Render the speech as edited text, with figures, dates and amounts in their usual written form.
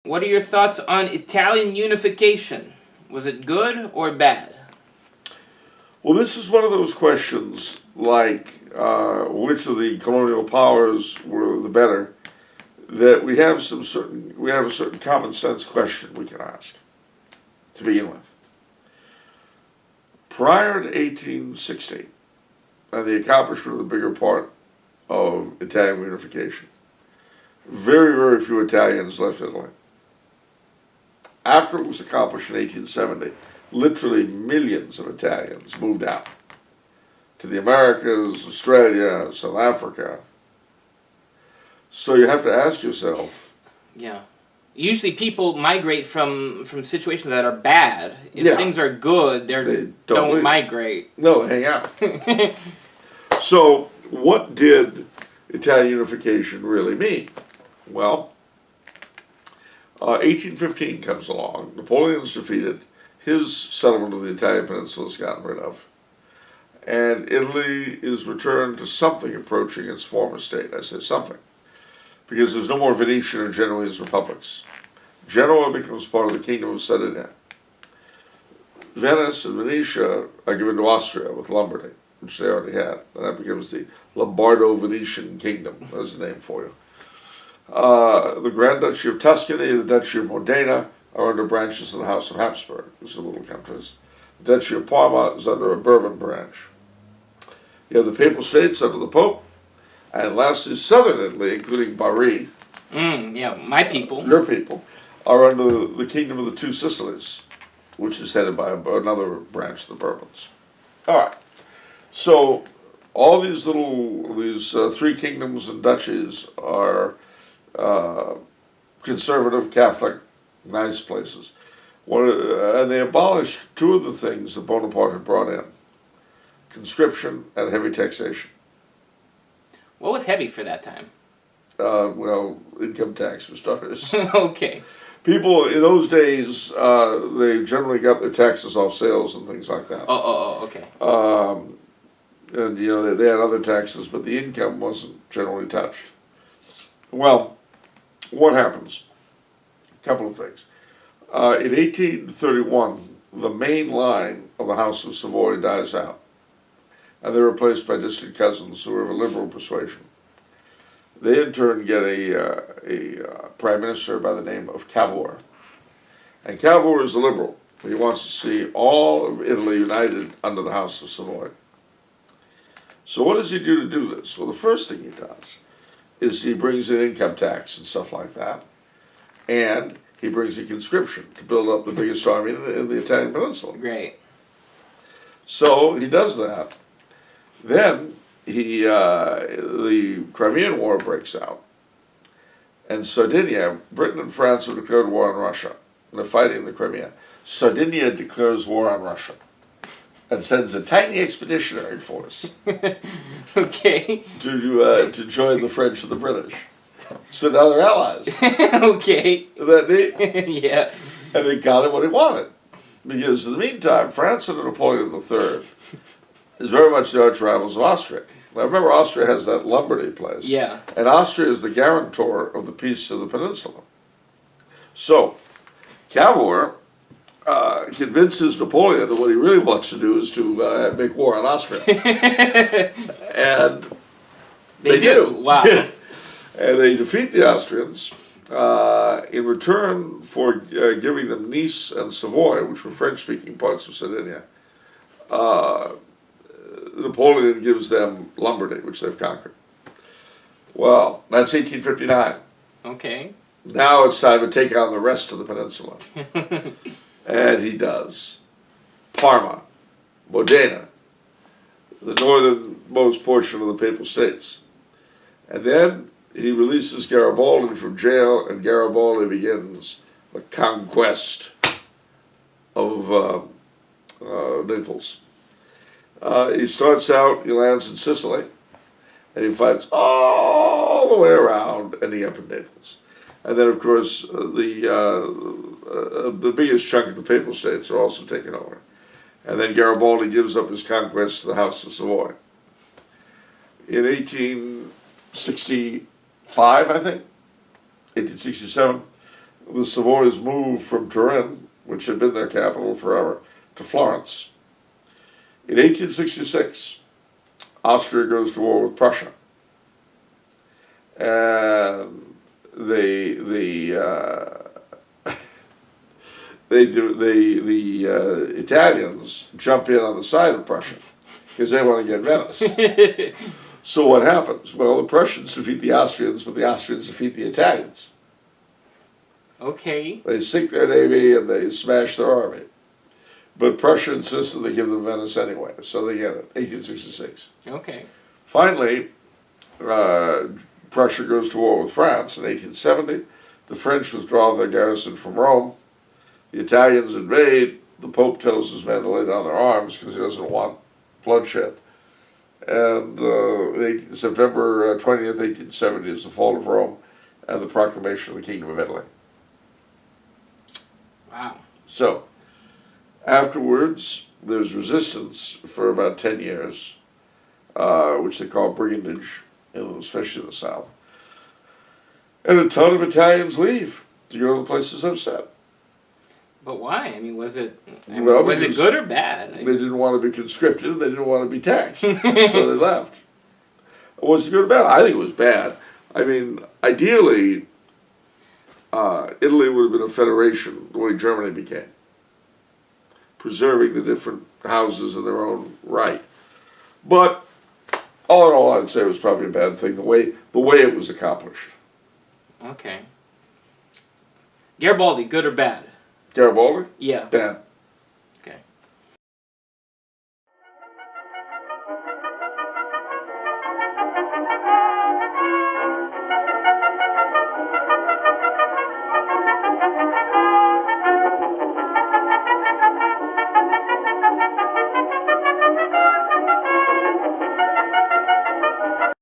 What are your thoughts on Italian unification? Was it good or bad? Well, this is one of those questions like which of the colonial powers were the better, that we have a certain common sense question we can ask to begin with. Prior to 1860, and the accomplishment of the bigger part of Italian unification, very, very few Italians left Italy. After it was accomplished in 1870, literally millions of Italians moved out to the Americas, Australia, South Africa. So you have to ask yourself. Yeah. Usually people migrate from situations that are bad. If things are good, they don't migrate. No, hang out. So what did Italian unification really mean? Well, 1815 comes along. Napoleon's defeated. His settlement of the Italian peninsula is gotten rid of. And Italy is returned to something approaching its former state. I say something, because there's no more Venetian or Genoese republics. Genoa becomes part of the Kingdom of Sardinia. Venice and Venetia are given to Austria with Lombardy, which they already had. And that becomes the Lombardo-Venetian Kingdom. There's the name for you. The Grand Duchy of Tuscany, the Duchy of Modena are under branches of the House of Habsburg, which are little countries. The Duchy of Parma is under a Bourbon branch. You have the Papal States under the Pope, and lastly, southern Italy, including Bari. Yeah, my people. Your people are under the Kingdom of the Two Sicilies, which is headed by another branch of the Bourbons. All right. So all these three kingdoms and duchies are conservative, Catholic, nice places. And they abolished two of the things that Bonaparte had brought in: conscription and heavy taxation. What was heavy for that time? Well, income tax for starters. Okay. People in those days, they generally got their taxes off sales and things like that. Okay. And they had other taxes, but the income wasn't generally touched. Well, what happens? A couple of things. In 1831, the main line of the House of Savoy dies out, and they're replaced by distant cousins who are of a liberal persuasion. They in turn get a prime minister by the name of Cavour. And Cavour is a liberal. He wants to see all of Italy united under the House of Savoy. So what does he do to do this? Well, the first thing he does is he brings in income tax and stuff like that. And he brings in conscription to build up the biggest army in the Italian peninsula. Great. So he does that. Then the Crimean War breaks out. And Sardinia, Britain and France have declared war on Russia. And they're fighting the Crimea. Sardinia declares war on Russia and sends a tiny expeditionary force Okay. to join the French and the British. So now they're allies. Okay. Isn't that neat? Yeah. And they got him what he wanted. Because in the meantime, France under Napoleon III is very much the arch rivals of Austria. Now remember, Austria has that Lombardy place. Yeah. And Austria is the guarantor of the peace of the peninsula. So, Cavour convinces Napoleon that what he really wants to do is to make war on Austria. And they do. Wow. And they defeat the Austrians in return for giving them Nice and Savoy, which were French-speaking parts of Sardinia. Napoleon gives them Lombardy, which they've conquered. Well, that's 1859. Okay. Now it's time to take on the rest of the peninsula. And he does. Parma, Modena, the northernmost portion of the Papal States. And then he releases Garibaldi from jail, and Garibaldi begins the conquest of Naples. He starts out, he lands in Sicily, and he fights all the way around, ending up in Naples. And then, of course, the biggest chunk of the Papal States are also taken over. And then Garibaldi gives up his conquest to the House of Savoy. In 1865, I think, 1867, the Savoys moved from Turin, which had been their capital forever, to Florence. In 1866, Austria goes to war with Prussia. And the Italians jump in on the side of Prussia because they want to get Venice. So what happens? Well, the Prussians defeat the Austrians, but the Austrians defeat the Italians. Okay. They sink their navy and they smash their army. But Prussia insisted they give them Venice anyway, so they get it, 1866. Okay. Finally, Prussia goes to war with France in 1870. The French withdraw their garrison from Rome. The Italians invade. The Pope tells his men to lay down their arms because he doesn't want bloodshed. And September 20th, 1870 is the fall of Rome and the proclamation of the Kingdom of Italy. Wow. So, afterwards, there's resistance for about 10 years, which they call brigandage, especially in the South. And a ton of Italians leave to go to the places I've said. But why? I mean, was it Because good or bad? They didn't want to be conscripted, and they didn't want to be taxed, so they left. Was it good or bad? I think it was bad. I mean, ideally, Italy would have been a federation the way Germany became, preserving the different houses in their own right. But all in all, I'd say it was probably a bad thing the way it was accomplished. Okay. Garibaldi, good or bad? Garibaldi? Yeah. Bad.